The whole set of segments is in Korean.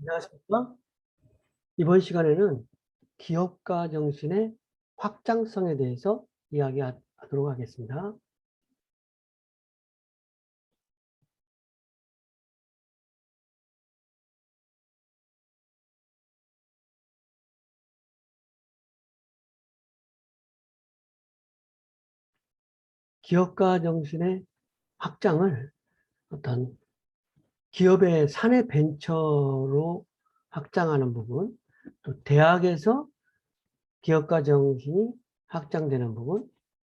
안녕하십니까? 이번 시간에는 기업가 정신의 확장성에 대해서 이야기하도록 하겠습니다. 기업가 정신의 확장을 어떤 기업의 사내 벤처로 확장하는 부분, 또 대학에서 기업가 정신이 확장되는 부분,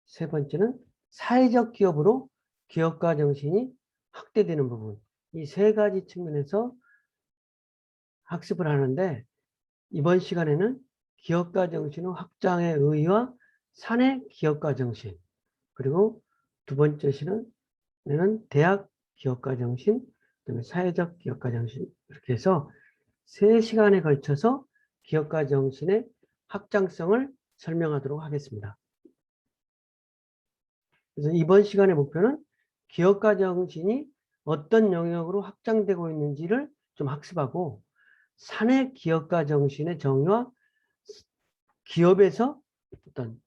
세 번째는 사회적 기업으로 기업가 정신이 확대되는 부분, 이 세 가지 측면에서 학습을 하는데, 이번 시간에는 기업가 정신의 확장의 의의와 사내 기업가 정신, 그리고 두 번째 시간에는 대학 기업가 정신, 그다음에 사회적 기업가 정신, 이렇게 해서 3시간에 걸쳐서 기업가 정신의 확장성을 설명하도록 하겠습니다. 그래서 이번 시간의 목표는 기업가 정신이 어떤 영역으로 확장되고 있는지를 좀 학습하고, 사내 기업가 정신의 정의와 기업에서 어떤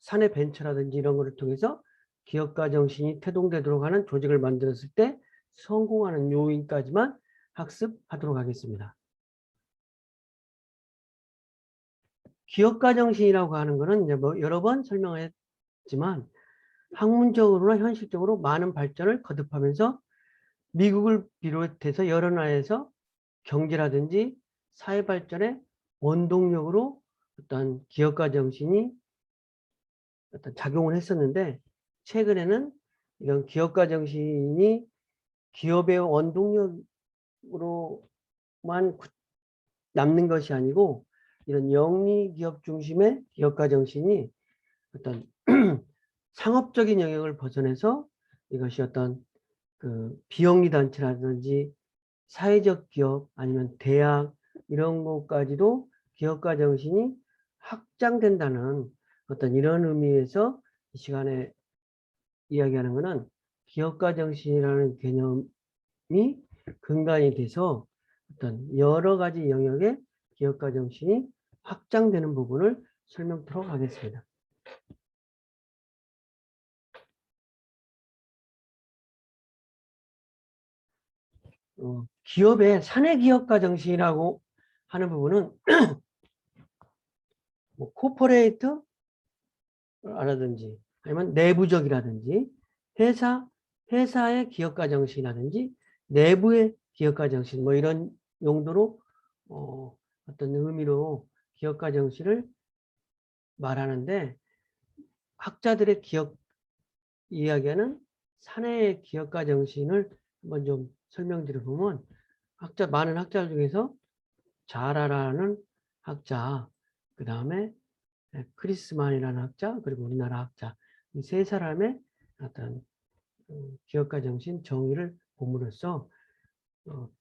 사내 벤처라든지 이런 거를 통해서 기업가 정신이 태동되도록 하는 조직을 만들었을 때 성공하는 요인까지만 학습하도록 하겠습니다. 기업가 정신이라고 하는 거는 이제 뭐 여러 번 설명했지만 학문적으로나 현실적으로 많은 발전을 거듭하면서 미국을 비롯해서 여러 나라에서 경제라든지 사회 발전의 원동력으로 어떤 기업가 정신이 어떤 작용을 했었는데, 최근에는 이런 기업가 정신이 기업의 원동력으로만 남는 것이 아니고, 이런 영리 기업 중심의 기업가 정신이 어떤 상업적인 영역을 벗어나서 이것이 어떤 그 비영리 단체라든지 사회적 기업 아니면 대학 이런 것까지도 기업가 정신이 확장된다는 어떤 이런 의미에서 이 시간에 이야기하는 것은 기업가 정신이라는 개념이 근간이 돼서 어떤 여러 가지 영역의 기업가 정신이 확장되는 부분을 설명토록 하겠습니다. 기업의 사내 기업가 정신이라고 하는 부분은 뭐 코퍼레이트라든지 아니면 내부적이라든지 회사의 기업가 정신이라든지 내부의 기업가 정신 뭐 이런 용도로 어떤 의미로 기업가 정신을 말하는데, 학자들의 기업 이야기하는 사내의 기업가 정신을 한번 좀 설명드려보면, 많은 학자 중에서 자라라는 학자, 그 다음에 크리스만이라는 학자, 그리고 우리나라 학자, 이 세 사람의 어떤 기업가 정신 정의를 봄으로써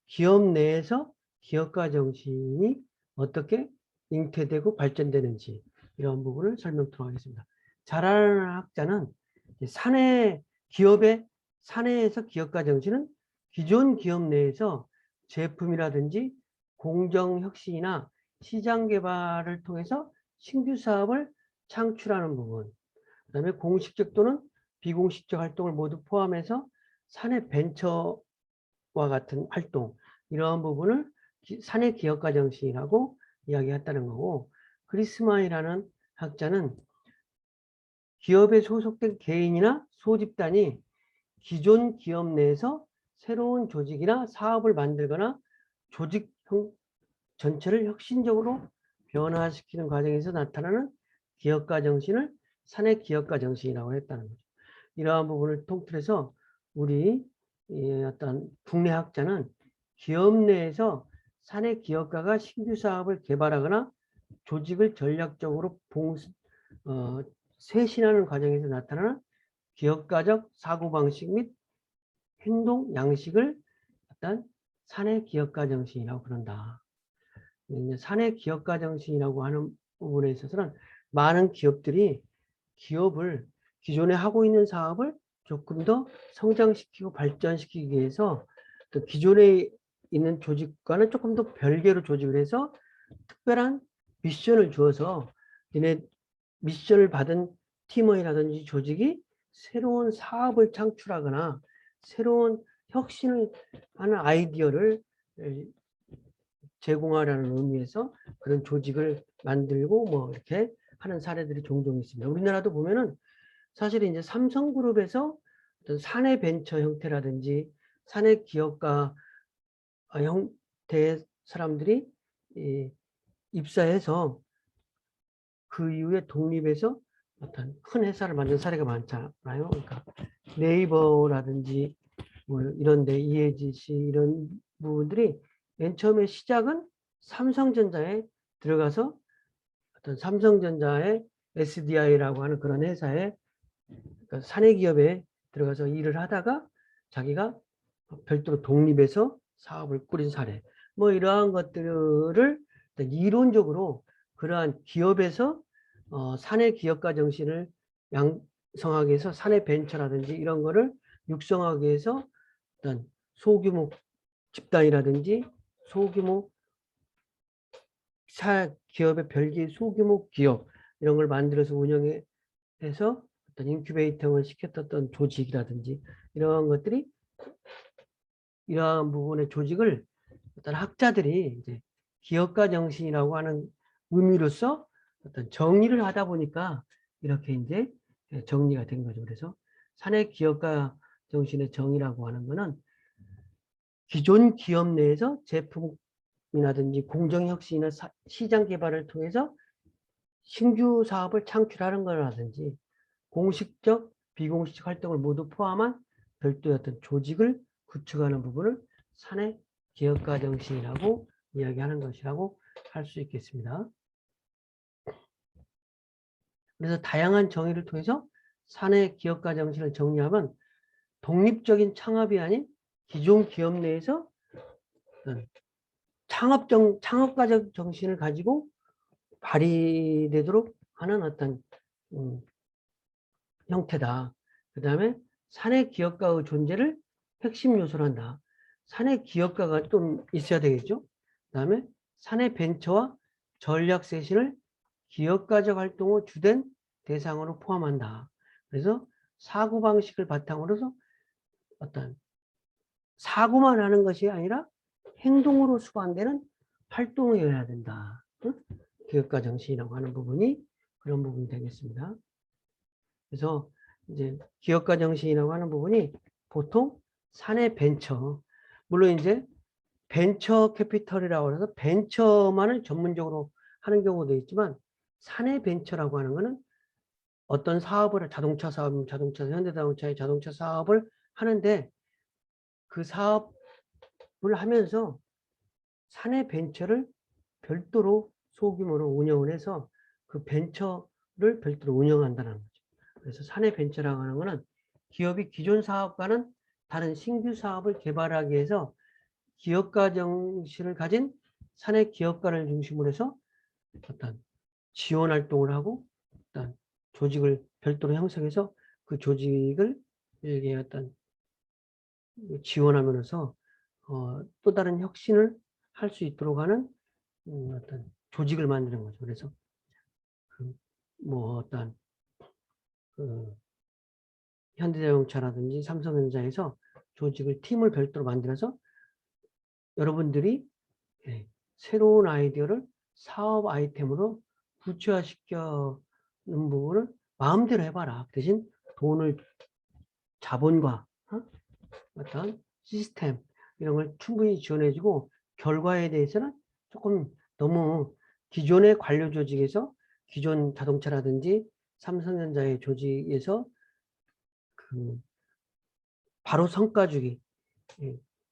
기업 내에서 기업가 정신이 어떻게 잉태되고 발전되는지 이런 부분을 설명토록 하겠습니다. 자라라는 학자는 기업의 사내에서 기업가 정신은 기존 기업 내에서 제품이라든지 공정혁신이나 시장 개발을 통해서 신규 사업을 창출하는 부분, 그 다음에 공식적 또는 비공식적 활동을 모두 포함해서 사내 벤처와 같은 활동, 이러한 부분을 사내 기업가 정신이라고 이야기했다는 거고, 크리스마이라는 학자는 기업에 소속된 개인이나 소집단이 기존 기업 내에서 새로운 조직이나 사업을 만들거나 조직 전체를 혁신적으로 변화시키는 과정에서 나타나는 기업가 정신을 사내 기업가 정신이라고 했다는 거죠. 이러한 부분을 통틀어서 우리 어떤 국내 학자는 기업 내에서 사내 기업가가 신규 사업을 개발하거나 조직을 전략적으로 쇄신하는 과정에서 나타나는 기업가적 사고방식 및 행동 양식을 어떤 사내 기업가 정신이라고 그런다. 사내 기업가 정신이라고 하는 부분에 있어서는 많은 기업들이 기존에 하고 있는 사업을 조금 더 성장시키고 발전시키기 위해서 또 기존의 있는 조직과는 조금 더 별개로 조직을 해서 특별한 미션을 주어서 얘네 미션을 받은 팀원이라든지 조직이 새로운 사업을 창출하거나 새로운 혁신을 하는 아이디어를 제공하라는 의미에서 그런 조직을 만들고 뭐 이렇게 하는 사례들이 종종 있습니다. 우리나라도 보면은 사실 이제 삼성그룹에서 어떤 사내 벤처 형태라든지 사내 기업가 형태의 사람들이 입사해서 그 이후에 독립해서 어떤 큰 회사를 만든 사례가 많잖아요. 그러니까 네이버라든지 뭐 이런데 EAGC 이런 부분들이 맨 처음에 시작은 삼성전자에 들어가서 어떤 삼성전자의 SDI라고 하는 그런 회사에 그러니까 사내 기업에 들어가서 일을 하다가 자기가 별도로 독립해서 사업을 꾸린 사례 뭐 이러한 것들을 이론적으로 그러한 기업에서 사내 기업가 정신을 양성하기 위해서 사내 벤처라든지 이런 거를 육성하기 위해서 어떤 소규모 집단이라든지 소규모 기업의 별개의 소규모 기업 이런 걸 만들어서 운영해서 어떤 인큐베이팅을 시켰던 조직이라든지 이런 것들이 이러한 부분의 조직을 어떤 학자들이 이제 기업가 정신이라고 하는 의미로서 어떤 정리를 하다 보니까 이렇게 이제 정리가 된 거죠. 그래서 사내 기업가 정신의 정의라고 하는 거는 기존 기업 내에서 제품이라든지 공정혁신이나 시장 개발을 통해서 신규 사업을 창출하는 거라든지 공식적, 비공식 활동을 모두 포함한 별도의 어떤 조직을 구축하는 부분을 사내 기업가 정신이라고 이야기하는 것이라고 할 수 있겠습니다. 그래서 다양한 정의를 통해서 사내 기업가 정신을 정리하면 독립적인 창업이 아닌 기존 기업 내에서 창업가적 정신을 가지고 발휘되도록 하는 어떤 형태다. 그 다음에 사내 기업가의 존재를 핵심 요소로 한다. 사내 기업가가 좀 있어야 되겠죠. 그 다음에 사내 벤처와 전략 쇄신을 기업가적 활동의 주된 대상으로 포함한다. 그래서 사고방식을 바탕으로서 어떤 사고만 하는 것이 아니라 행동으로 수반되는 활동이어야 된다. 기업가 정신이라고 하는 부분이 그런 부분이 되겠습니다. 그래서 이제 기업가 정신이라고 하는 부분이 보통 사내 벤처, 물론 이제 벤처 캐피털이라고 해서 벤처만을 전문적으로 하는 경우도 있지만 사내 벤처라고 하는 거는 어떤 사업을 자동차 사업, 자동차 현대자동차의 자동차 사업을 하는데 그 사업을 하면서 사내 벤처를 별도로 소규모로 운영을 해서 그 벤처를 별도로 운영한다는 거죠. 그래서 사내 벤처라고 하는 거는 기업이 기존 사업과는 다른 신규 사업을 개발하기 위해서 기업가 정신을 가진 사내 기업가를 중심으로 해서 어떤 지원 활동을 하고 어떤 조직을 별도로 형성해서 그 조직을 이게 어떤 지원하면서 또 다른 혁신을 할 수 있도록 하는 어떤 조직을 만드는 거죠. 그래서 뭐 어떤 현대자동차라든지 삼성전자에서 조직을 팀을 별도로 만들어서 여러분들이 새로운 아이디어를 사업 아이템으로 구체화시켜는 부분을 마음대로 해봐라. 대신 돈을 자본과 어떤 시스템 이런 걸 충분히 지원해주고 결과에 대해서는 조금 너무 기존의 관료 조직에서 기존 자동차라든지 삼성전자의 조직에서 바로 성과 주기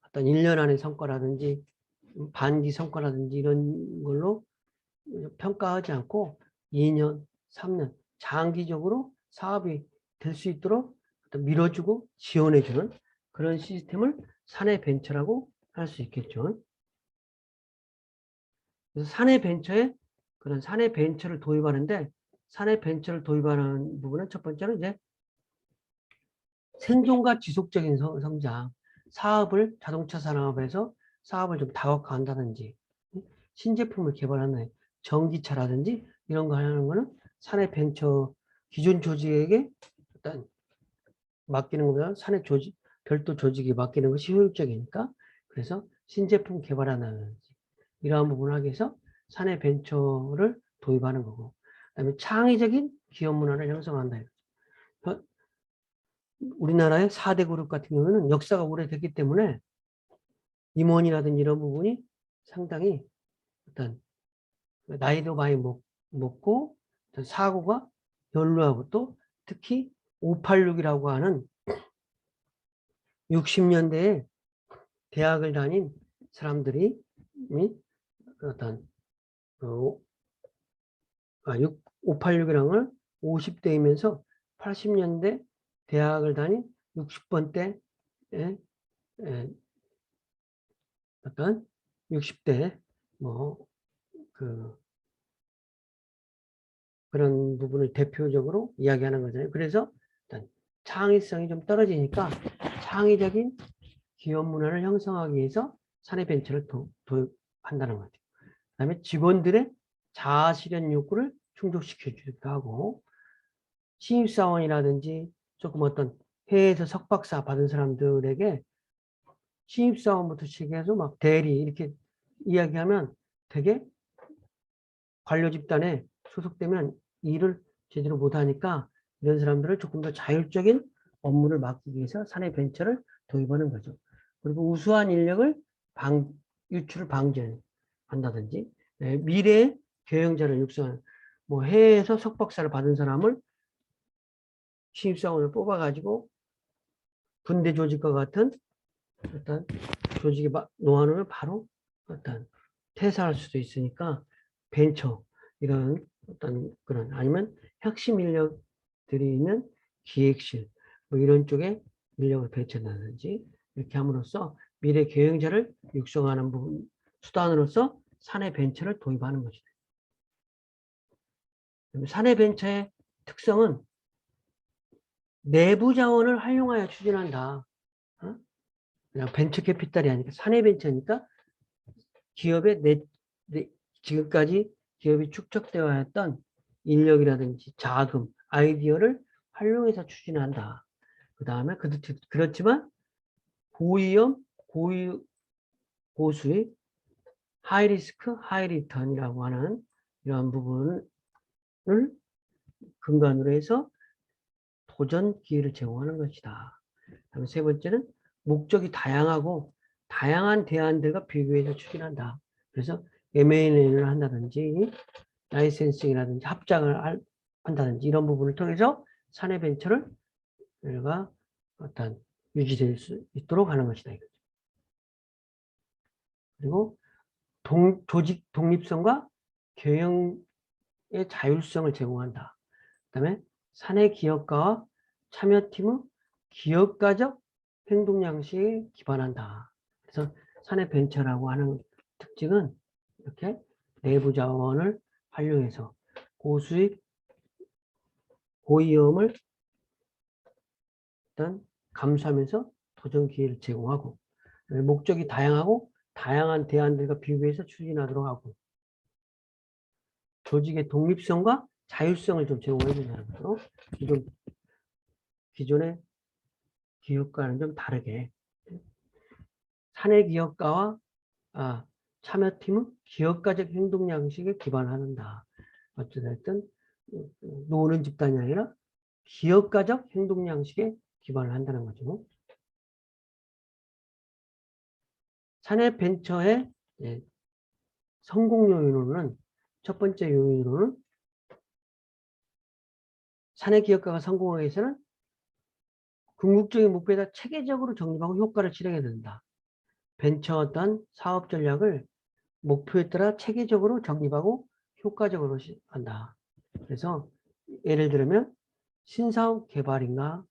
어떤 1년 안의 성과라든지 반기 성과라든지 이런 걸로 평가하지 않고 2년, 3년 장기적으로 사업이 될 수 있도록 밀어주고 지원해주는 그런 시스템을 사내 벤처라고 할 수 있겠죠. 그래서 사내 벤처에 그런 사내 벤처를 도입하는데 사내 벤처를 도입하는 부분은 첫 번째는 이제 생존과 지속적인 성장, 사업을 자동차 산업에서 사업을 좀 다각화한다든지 신제품을 개발하는 전기차라든지 이런 거 하는 거는 사내 벤처 기존 조직에게 일단 맡기는 것보다 사내 조직 별도 조직에 맡기는 것이 효율적이니까 그래서 신제품 개발한다든지 이러한 부분을 하기 위해서 사내 벤처를 도입하는 거고 그다음에 창의적인 기업 문화를 형성한다. 우리나라의 4대 그룹 같은 경우는 역사가 오래됐기 때문에 임원이라든지 이런 부분이 상당히 어떤 나이도 많이 먹고 사고가 연루하고 또 특히 586이라고 하는 60년대에 대학을 다닌 사람들이 어떤 586이라는 걸 50대이면서 80년대 대학을 다닌 60번대 어떤 60대 그런 부분을 대표적으로 이야기하는 거잖아요. 그래서 일단 창의성이 좀 떨어지니까 창의적인 기업 문화를 형성하기 위해서 사내 벤처를 도입한다는 거죠. 그다음에 직원들의 자아 실현 욕구를 충족시켜 주기도 하고 신입사원이라든지 조금 어떤 해외에서 석박사 받은 사람들에게 신입사원부터 시작해서 막 대리 이렇게 이야기하면 되게 관료 집단에 소속되면 일을 제대로 못하니까 이런 사람들을 조금 더 자율적인 업무를 맡기기 위해서 사내 벤처를 도입하는 거죠. 그리고 우수한 인력을 유출을 방지한다든지 미래의 경영자를 육성하는 뭐 해외에서 석박사를 받은 사람을 신입사원을 뽑아가지고 군대 조직과 같은 어떤 조직에 놓아놓으면 바로 어떤 퇴사할 수도 있으니까 벤처 이런 어떤 그런 아니면 핵심 인력들이 있는 기획실 뭐 이런 쪽에 인력을 배치한다든지 이렇게 함으로써 미래 경영자를 육성하는 부분 수단으로서 사내 벤처를 도입하는 것이다. 사내 벤처의 특성은 내부 자원을 활용하여 추진한다. 그냥 벤처 캐피탈이 아니라 사내 벤처니까 기업의 지금까지 기업이 축적되어 왔던 인력이라든지 자금, 아이디어를 활용해서 추진한다. 그 다음에 그렇지만 고위험, 고수익, 하이리스크, 하이리턴이라고 하는 이러한 부분을 근간으로 해서 도전 기회를 제공하는 것이다. 다음에 세 번째는 목적이 다양하고 다양한 대안들과 비교해서 추진한다. 그래서 M&A를 한다든지 라이센싱이라든지 합작을 한다든지 이런 부분을 통해서 사내 벤처를 우리가 어떤 유지될 수 있도록 하는 것이다. 이거죠. 그리고 조직 독립성과 경영의 자율성을 제공한다. 그 다음에 사내 기업가와 참여팀의 기업가적 행동 양식에 기반한다. 그래서 사내 벤처라고 하는 특징은 이렇게 내부 자원을 활용해서 고수익, 고위험을 일단 감수하면서 도전 기회를 제공하고 목적이 다양하고 다양한 대안들과 비교해서 추진하도록 하고 조직의 독립성과 자율성을 좀 제공해 준다는 거죠. 기존의 기업과는 좀 다르게 사내 기업가와 참여팀은 기업가적 행동 양식에 기반한다. 어찌됐든 노는 집단이 아니라 기업가적 행동 양식에 기반을 한다는 거죠. 사내 벤처의 성공 요인으로는 첫 번째 요인으로는 사내 기업가가 성공하기 위해서는 궁극적인 목표에다 체계적으로 정립하고 효과를 실행해야 된다. 벤처 어떤 사업 전략을 목표에 따라 체계적으로 정립하고 효과적으로 한다. 그래서 예를 들면 신사업 개발인가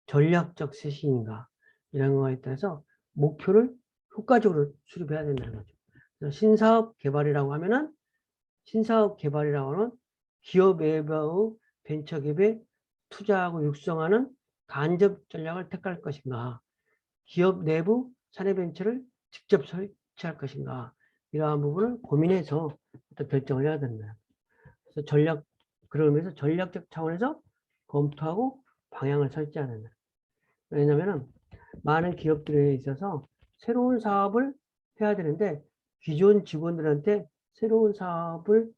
전략적 쇄신인가 이런 거에 따라서 목표를 효과적으로 수립해야 된다는 거죠. 그래서 신사업 개발이라고 하면은 기업 외부의 벤처 기업에 투자하고 육성하는 간접 전략을 택할 것인가 기업 내부 사내 벤처를 직접 취할 것인가 이러한 부분을 고민해서 어떤 결정을 해야 된다. 그래서 그러면서 전략적 차원에서 검토하고 방향을 설정하는 거예요. 왜냐하면 많은 기업들에 있어서 새로운 사업을 해야 되는데 기존 직원들한테 새로운 사업을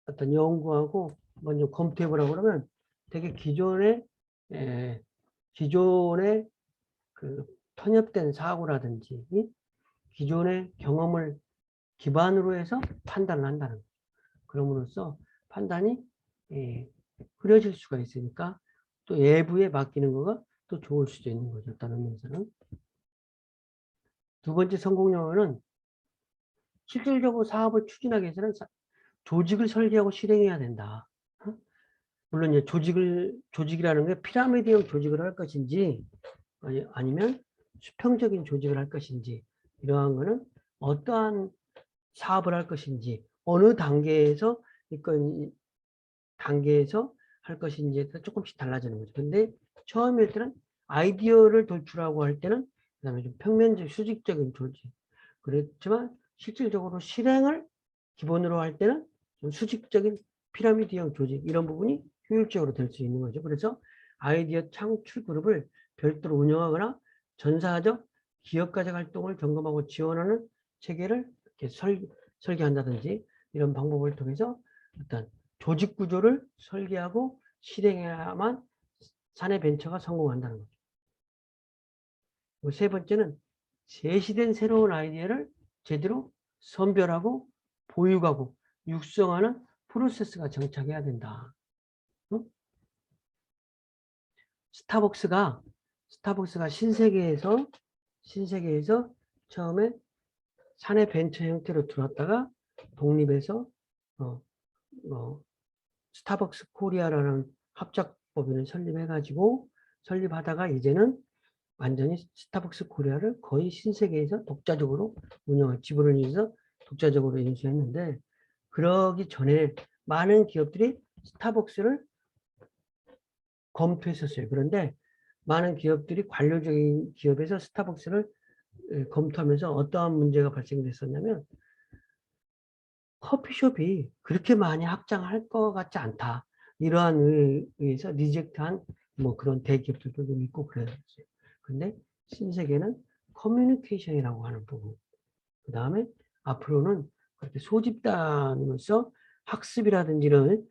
어떤 연구하고 먼저 검토해 보라고 그러면 되게 기존의 그 편협된 사고라든지 기존의 경험을 기반으로 해서 판단을 한다는 거죠. 그럼으로써 판단이 흐려질 수가 있으니까 또 외부에 맡기는 거가 또 좋을 수도 있는 거죠. 다른 면에서는. 두 번째 성공 요소는 실질적으로 사업을 추진하기 위해서는 조직을 설계하고 실행해야 된다. 물론 이제 조직이라는 게 피라미드형 조직을 할 것인지 아니면 수평적인 조직을 할 것인지 이러한 거는 어떠한 사업을 할 것인지 어느 단계에서 할 것인지에 따라 조금씩 달라지는 거죠. 근데 처음일 때는 아이디어를 도출하고 할 때는 그다음에 좀 평면적 수직적인 조직 그렇지만 실질적으로 실행을 기본으로 할 때는 좀 수직적인 피라미드형 조직 이런 부분이 효율적으로 될 수 있는 거죠. 그래서 아이디어 창출 그룹을 별도로 운영하거나 전사적 기업가적 활동을 점검하고 지원하는 체계를 이렇게 설계한다든지 이런 방법을 통해서 어떤 조직 구조를 설계하고 실행해야만 사내 벤처가 성공한다는 거죠. 세 번째는 제시된 새로운 아이디어를 제대로 선별하고 보육하고 육성하는 프로세스가 정착해야 된다. 응? 스타벅스가 신세계에서 처음에 사내 벤처 형태로 들어왔다가 독립해서 스타벅스 코리아라는 합작법인을 설립하다가 이제는 완전히 스타벅스 코리아를 거의 신세계에서 독자적으로 지분을 위해서 독자적으로 인수했는데 그러기 전에 많은 기업들이 스타벅스를 검토했었어요. 그런데 많은 기업들이 관료적인 기업에서 스타벅스를 검토하면서 어떠한 문제가 발생됐었냐면 커피숍이 그렇게 많이 확장할 것 같지 않다. 이러한 의에서 리젝트한 뭐 그런 대기업들도 있고 그랬어요. 근데 신세계는 커뮤니케이션이라고 하는 부분. 그 다음에 앞으로는 그렇게 소집단으로서 학습이라든지 이런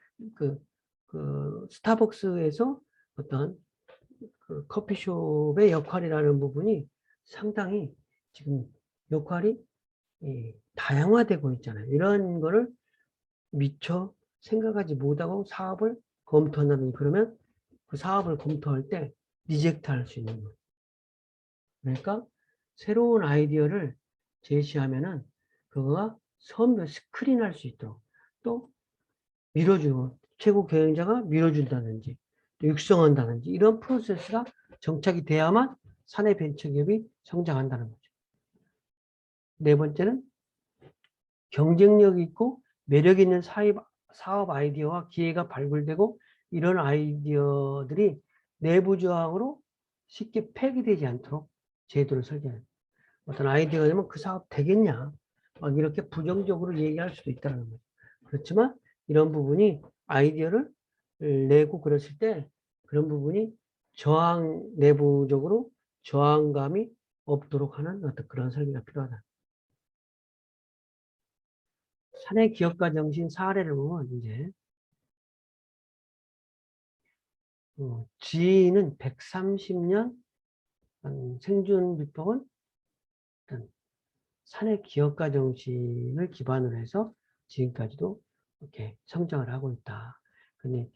스타벅스에서 어떤 그 커피숍의 역할이라는 부분이 상당히 지금 역할이 다양화되고 있잖아요. 이런 거를 미처 생각하지 못하고 사업을 검토한다든지 그러면 그 사업을 검토할 때 리젝트 할 수 있는 거예요. 그러니까 새로운 아이디어를 제시하면은 그거가 스크린할 수 있도록 또 밀어주고 최고 경영자가 밀어준다든지 또 육성한다든지 이런 프로세스가 정착이 돼야만 사내 벤처기업이 성장한다는 거죠. 네 번째는 경쟁력 있고 매력 있는 사업 아이디어와 기회가 발굴되고 이런 아이디어들이 내부 저항으로 쉽게 폐기되지 않도록 제도를 설계해요. 어떤 아이디어가 되면 그 사업 되겠냐 막 이렇게 부정적으로 얘기할 수도 있다는 거죠. 그렇지만 이런 부분이 아이디어를 내고 그랬을 때 그런 부분이 내부적으로 저항감이 없도록 하는 어떤 그런 설계가 필요하다. 사내 기업가 정신 사례를 보면 이제 GE는 130년 생존 비법은 사내 기업가 정신을 기반으로 해서 지금까지도 이렇게 성장을 하고 있다. 근데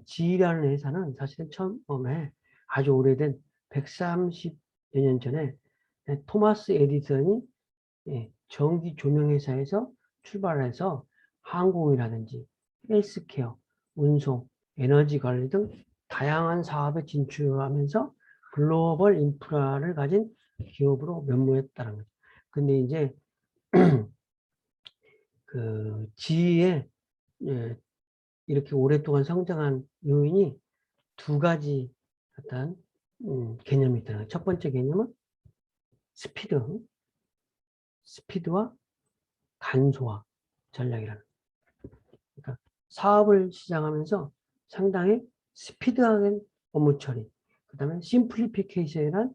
GE라는 회사는 사실은 처음에 아주 오래된 130여 년 전에 토마스 에디슨이 전기 조명 회사에서 출발해서 항공이라든지 헬스케어, 운송, 에너지 관리 등 다양한 사업에 진출하면서 글로벌 인프라를 가진 기업으로 면모했다는 거죠. 근데 이제 그 지위에 이렇게 오랫동안 성장한 요인이 두 가지 어떤 개념이 있더라고요. 첫 번째 개념은 스피드. 스피드와 간소화 전략이라는. 그러니까 사업을 시작하면서 상당히 스피드한 업무 처리, 그 다음에 심플리피케이션이란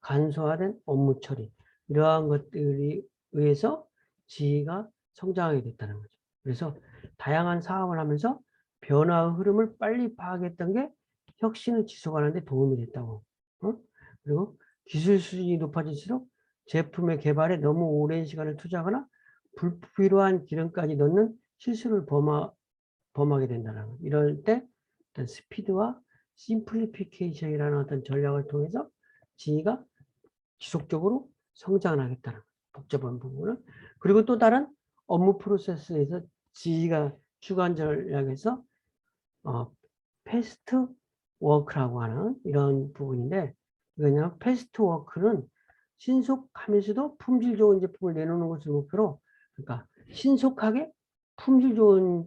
간소화된 업무 처리, 이러한 것들이 의해서 지위가 성장하게 됐다는 거죠. 그래서 다양한 사업을 하면서 변화의 흐름을 빨리 파악했던 게 혁신을 지속하는 데 도움이 됐다고. 그리고 기술 수준이 높아질수록 제품의 개발에 너무 오랜 시간을 투자하거나 불필요한 기능까지 넣는 실수를 범하게 된다는 거. 이럴 때 어떤 스피드와 심플리피케이션이라는 어떤 전략을 통해서 지위가 지속적으로 성장하겠다는 거. 복잡한 부분을. 그리고 또 다른 업무 프로세스에서 지위가 추구한 전략에서 패스트 워크라고 하는 이런 부분인데, 이거냐, 패스트 워크는 신속하면서도 품질 좋은 제품을 내놓는 것을 목표로, 그러니까 신속하게 품질 좋은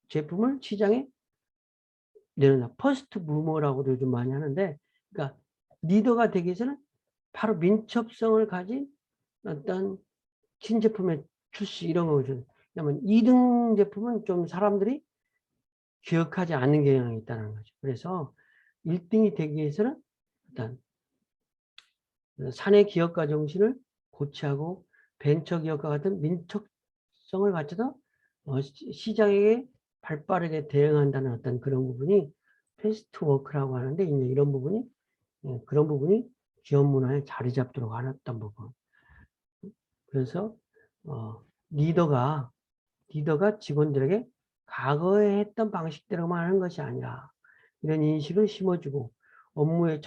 제품을 시장에 내놓는다. 퍼스트 무머라고도 요즘 많이 하는데, 그러니까 리더가 되기 위해서는 바로 민첩성을 가진 어떤 신제품의 출시 이런 거거든요. 왜냐면 2등 제품은 좀 사람들이 기억하지 않는 경향이 있다는 거죠. 그래서 1등이 되기 위해서는 일단 사내 기업가 정신을 고취하고 벤처 기업과 같은 민첩성을 갖춰서 시장에게 발빠르게 대응한다는 어떤 그런 부분이 패스트 워크라고 하는데, 이제 이런 부분이 그런 부분이 기업 문화에 자리 잡도록 하였던 부분. 그래서 리더가 직원들에게 과거에 했던 방식대로만 하는 것이 아니라 이런 인식을 심어주고 업무의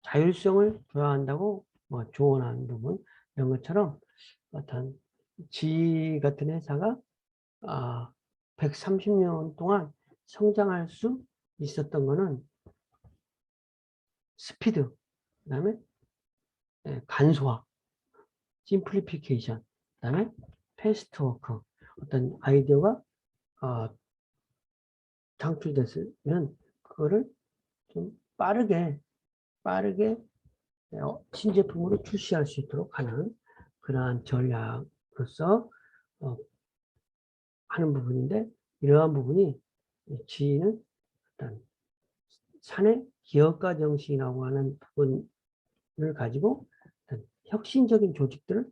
자율성을 줘야 한다고 조언하는 부분, 이런 것처럼 어떤 지 같은 회사가 130년 동안 성장할 수 있었던 거는 스피드, 그 다음에 간소화, 심플리피케이션, 그 다음에 패스트워크, 어떤 아이디어가 창출됐으면 그거를 좀 빠르게 신제품으로 출시할 수 있도록 하는 그러한 전략으로서 하는 부분인데, 이러한 부분이 지인은 일단 사내 기업가 정신이라고 하는 부분을 가지고 혁신적인 조직들을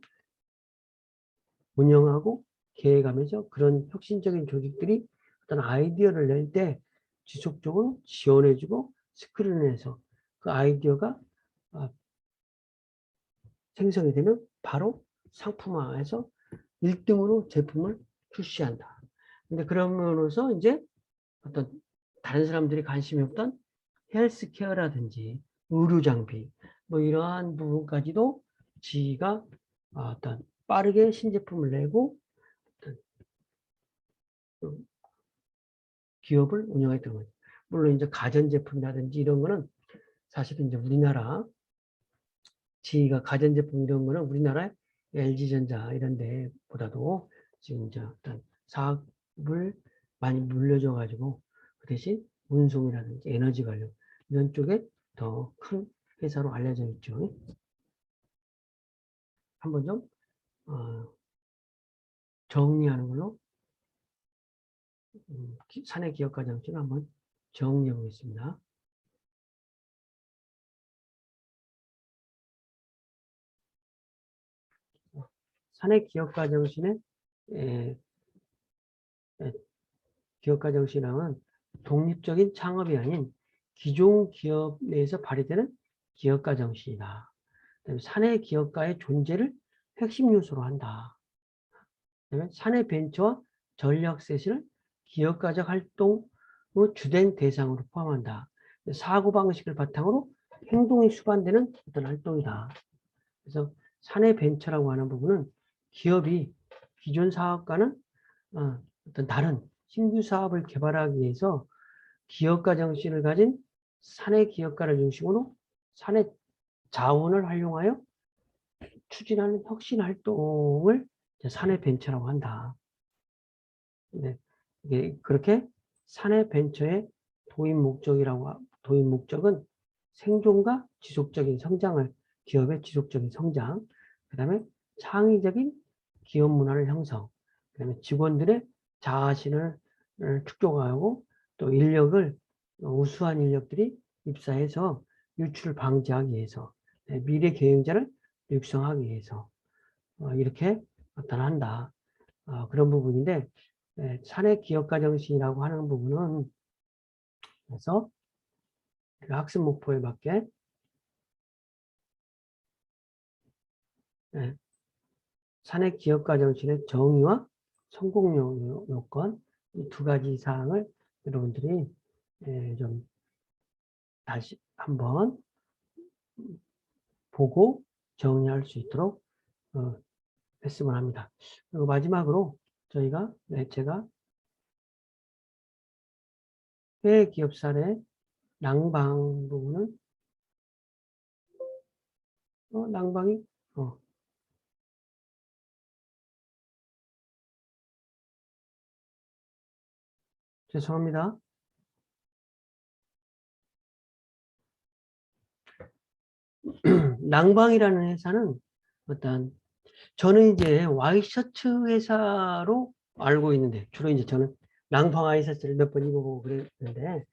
운영하고 계획하면서 그런 혁신적인 조직들이 어떤 아이디어를 낼 때 지속적으로 지원해주고 스크린해서 그 아이디어가 생성이 되면 바로 상품화해서 1등으로 제품을 출시한다. 근데 그러면서 이제 어떤 다른 사람들이 관심이 없던 헬스케어라든지 의료 장비 이러한 부분까지도 지가 어떤 빠르게 신제품을 내고 기업을 운영했던 거죠. 물론 이제 가전제품이라든지 이런 거는 사실은 이제 우리나라 지가 가전제품 이런 거는 우리나라의 LG전자 이런 데보다도 지금 이제 어떤 사업을 많이 물려줘 가지고 그 대신 운송이라든지 에너지 관련 이런 쪽에 더 큰 회사로 알려져 있죠. 한번 좀 정리하는 걸로 사내 기업가 정치를 한번 정리해 보겠습니다. 사내 기업가 정신의 기업가 정신은 독립적인 창업이 아닌 기존 기업 내에서 발휘되는 기업가 정신이다. 그다음에 사내 기업가의 존재를 핵심 요소로 한다. 그다음에 사내 벤처와 전략 셋을 기업가적 활동의 주된 대상으로 포함한다. 사고방식을 바탕으로 행동이 수반되는 어떤 활동이다. 그래서 사내 벤처라고 하는 부분은 기업이 기존 사업과는 어떤 다른 신규 사업을 개발하기 위해서 기업가 정신을 가진 사내 기업가를 중심으로 사내 자원을 활용하여 추진하는 혁신 활동을 사내 벤처라고 한다. 네, 이게 그렇게 사내 벤처의 도입 목적은 생존과 지속적인 성장을, 기업의 지속적인 성장, 그 다음에 창의적인 기업 문화를 형성, 그다음에 직원들의 자아신을 축적하고 또 인력을 우수한 인력들이 입사해서 유출 방지하기 위해서 미래 경영자를 육성하기 위해서 이렇게 나타난다. 그런 부분인데 사내 기업가 정신이라고 하는 부분은 그래서 학습 목표에 맞게 사내 기업가 정신의 정의와 성공 요건 이 두 가지 사항을 여러분들이 좀 다시 한번 보고 정리할 수 있도록 했으면 합니다. 그리고 마지막으로 제가 해외 기업 사례 낭방 부분은 낭방이 죄송합니다. 낭방이라는 회사는 저는 이제 와이셔츠 회사로 알고 있는데 주로 이제 저는 낭방 와이셔츠를 몇 번 입어보고 그랬는데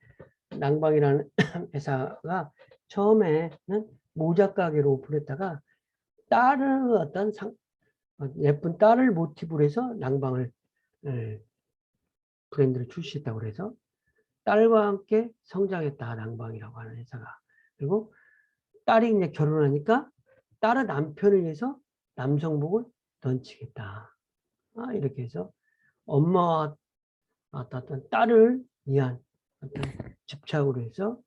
낭방이라는 회사가 처음에는 모자 가게로 오픈했다가 딸을 예쁜 딸을 모티브로 해서 낭방을 브랜드를 출시했다고 그래서 딸과 함께 성장했다 낭방이라고 하는 회사가. 그리고 딸이 이제 결혼하니까 딸의 남편을 위해서 남성복을 던지겠다. 이렇게 해서 엄마와 어떤 딸을 위한 어떤 집착으로 해서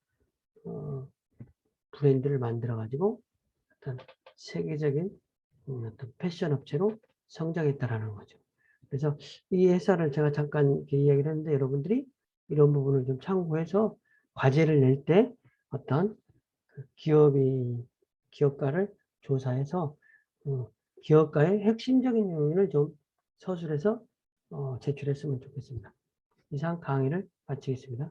브랜드를 만들어 가지고 어떤 세계적인 어떤 패션 업체로 성장했다라는 거죠. 그래서 이 회사를 제가 잠깐 이렇게 이야기를 했는데 여러분들이 이런 부분을 좀 참고해서 과제를 낼 때 어떤 기업가를 조사해서 기업가의 핵심적인 요인을 좀 서술해서 제출했으면 좋겠습니다. 이상 강의를 마치겠습니다.